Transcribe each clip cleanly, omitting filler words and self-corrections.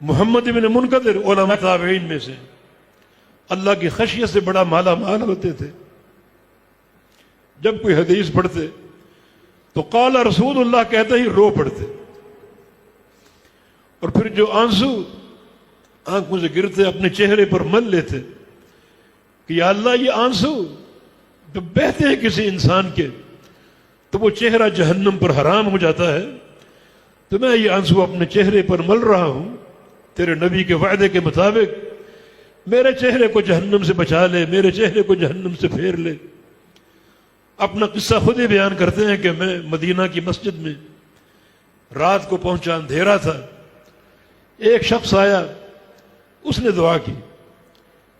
محمد بن منکدر علماء تابعین میں سے، اللہ کی خشیت سے بڑا مالا مال ہوتے تھے. جب کوئی حدیث پڑھتے تو قال رسول اللہ کہتے ہی رو پڑتے، اور پھر جو آنسو آنکھوں سے گرتے اپنے چہرے پر مل لیتے کہ یا اللہ یہ آنسو جب بہتے ہیں کسی انسان کے تو وہ چہرہ جہنم پر حرام ہو جاتا ہے، تو میں یہ آنسو اپنے چہرے پر مل رہا ہوں، تیرے نبی کے وعدے کے مطابق میرے چہرے کو جہنم سے بچا لے، میرے چہرے کو جہنم سے پھیر لے. اپنا قصہ خود ہی بیان کرتے ہیں کہ میں مدینہ کی مسجد میں رات کو پہنچا، اندھیرا تھا، ایک شخص آیا، اس نے دعا کی.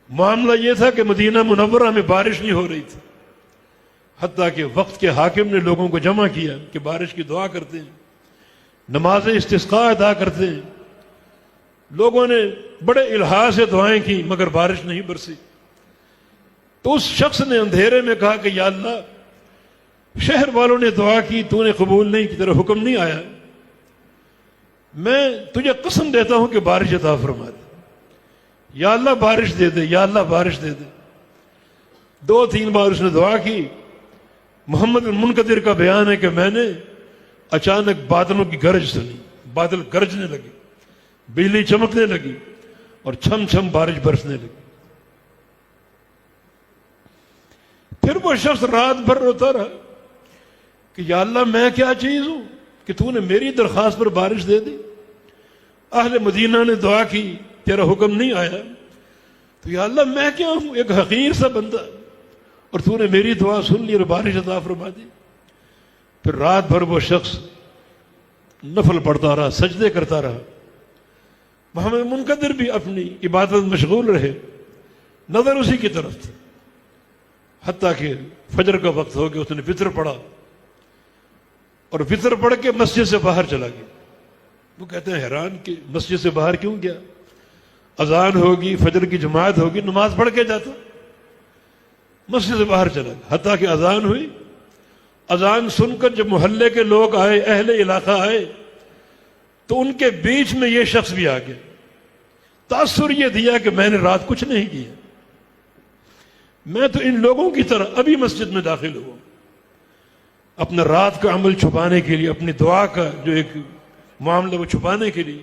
معاملہ یہ تھا کہ مدینہ منورہ میں بارش نہیں ہو رہی تھی، حتیٰ کہ وقت کے حاکم نے لوگوں کو جمع کیا کہ بارش کی دعا کرتے ہیں، نماز استسقاء ادا کرتے ہیں. لوگوں نے بڑے الہا سے دعائیں کی مگر بارش نہیں برسی. تو اس شخص نے اندھیرے میں کہا کہ یا اللہ شہر والوں نے دعا کی، تو نے قبول نہیں کی، تیرا حکم نہیں آیا، میں تجھے قسم دیتا ہوں کہ بارش عطا فرما دے، یا اللہ بارش دے دے، یا اللہ بارش دے دے. 2-3 بار اس نے دعا کی. محمد بن منکدر کا بیان ہے کہ میں نے اچانک بادلوں کی گرج سنی، بادل گرجنے لگے، بجلی چمکنے لگی اور چھم چھم بارش برسنے لگی. پھر وہ شخص رات بھر روتا رہا کہ یا اللہ میں کیا چیز ہوں کہ تو نے میری درخواست پر بارش دے دی. اہل مدینہ نے دعا کی، تیرا حکم نہیں آیا، تو یا اللہ میں کیا ہوں، ایک حقیر سا بندہ، اور تو نے میری دعا سن لی اور بارش عطا فرما دی. پھر رات بھر وہ شخص نفل پڑھتا رہا، سجدے کرتا رہا. محمد منکدر بھی اپنی عبادت مشغول رہے، نظر اسی کی طرف تھی، حتیٰ کہ فجر کا وقت ہو گیا. اس نے وطر پڑھا اور وطر پڑھ کے مسجد سے باہر چلا گیا. وہ کہتے ہیں حیران کہ مسجد سے باہر کیوں گیا، اذان ہوگی، فجر کی جماعت ہوگی، نماز پڑھ کے جاتا. مسجد سے باہر چلا گیا حتیٰ کہ اذان ہوئی. اذان سن کر جب محلے کے لوگ آئے، اہل علاقہ آئے، تو ان کے بیچ میں یہ شخص بھی آ گیا. تاثر یہ دیا کہ میں نے رات کچھ نہیں کیا، میں تو ان لوگوں کی طرح ابھی مسجد میں داخل ہوا، اپنا رات کا عمل چھپانے کے لیے، اپنی دعا کا جو ایک معاملہ وہ چھپانے کے لیے،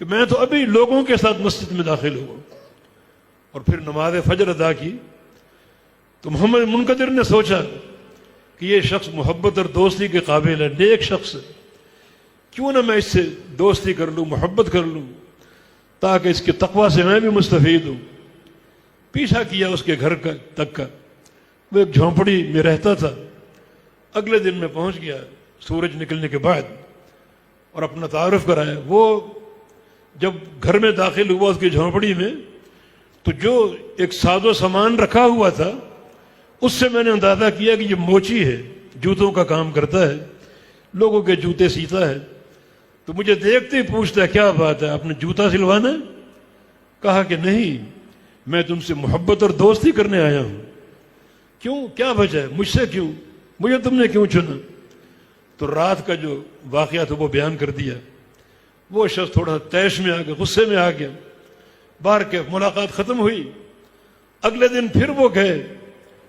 کہ میں تو ابھی لوگوں کے ساتھ مسجد میں داخل ہوا. اور پھر نماز فجر ادا کی. تو محمد منکدر نے سوچا کہ یہ شخص محبت اور دوستی کے قابل ہے، نیک شخص ہے، کیوں نہ میں اس سے دوستی کر لوں، محبت کر لوں، تاکہ اس کے تقوی سے میں بھی مستفید ہوں. پیچھا کیا اس کے گھر کا تک کا. وہ ایک جھونپڑی میں رہتا تھا. اگلے دن میں پہنچ گیا سورج نکلنے کے بعد اور اپنا تعارف کرایا. وہ جب گھر میں داخل ہوا اس کی جھونپڑی میں، تو جو ایک ساز و سامان رکھا ہوا تھا اس سے میں نے اندازہ کیا کہ یہ موچی ہے، جوتوں کا کام کرتا ہے، لوگوں کے جوتے سیتا ہے. تو مجھے دیکھتے ہی پوچھتا ہے کیا بات ہے، آپ نے جوتا سلوانا ہے؟ کہا کہ نہیں، میں تم سے محبت اور دوستی کرنے آیا ہوں. کیوں، کیا وجہ ہے، مجھ سے کیوں، مجھے تم نے کیوں چنا؟ تو رات کا جو واقعہ تھا وہ بیان کر دیا. وہ شخص تھوڑا تیش میں آ گیا، غصے میں آ گیا. باہر کے ملاقات ختم ہوئی. اگلے دن پھر وہ گئے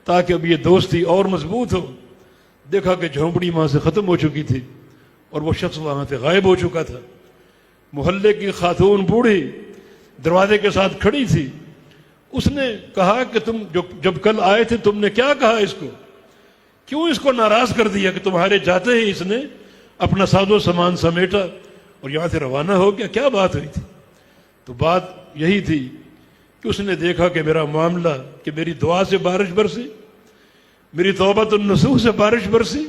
تاکہ اب یہ دوستی اور مضبوط ہو. دیکھا کہ جھونپڑی وہاں سے ختم ہو چکی تھی اور وہ شخص وہاں سے غائب ہو چکا تھا. محلے کی خاتون بوڑھی دروازے کے ساتھ کھڑی تھی. اس نے کہا کہ تم جب کل آئے تھے تم نے کیا کہا اس کو، کیوں اس کو ناراض کر دیا کہ تمہارے جاتے ہی اس نے اپنا ساز و سامان سمیٹا اور یہاں سے روانہ ہو گیا، کیا بات ہوئی تھی؟ تو بات یہی تھی کہ اس نے دیکھا کہ میرا معاملہ، کہ میری دعا سے بارش برسی، میری توبۃ النصوح سے بارش برسی،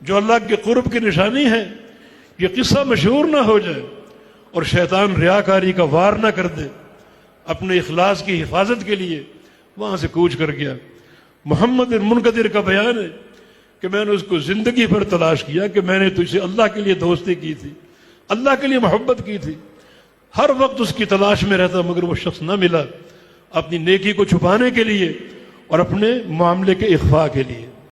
جو اللہ کے قرب کی نشانی ہے. یہ قصہ مشہور نہ ہو جائے اور شیطان ریاکاری کا وار نہ کر دے. اپنے اخلاص کی حفاظت کے لیے وہاں سے کوچ کر گیا. محمد بن منکدر کا بیان ہے کہ میں نے اس کو زندگی بھر تلاش کیا کہ میں نے تجھ سے اللہ کے لیے دوستی کی تھی، اللہ کے لیے محبت کی تھی. ہر وقت اس کی تلاش میں رہتا مگر وہ شخص نہ ملا، اپنی نیکی کو چھپانے کے لیے اور اپنے معاملے کے اخفاء کے لیے.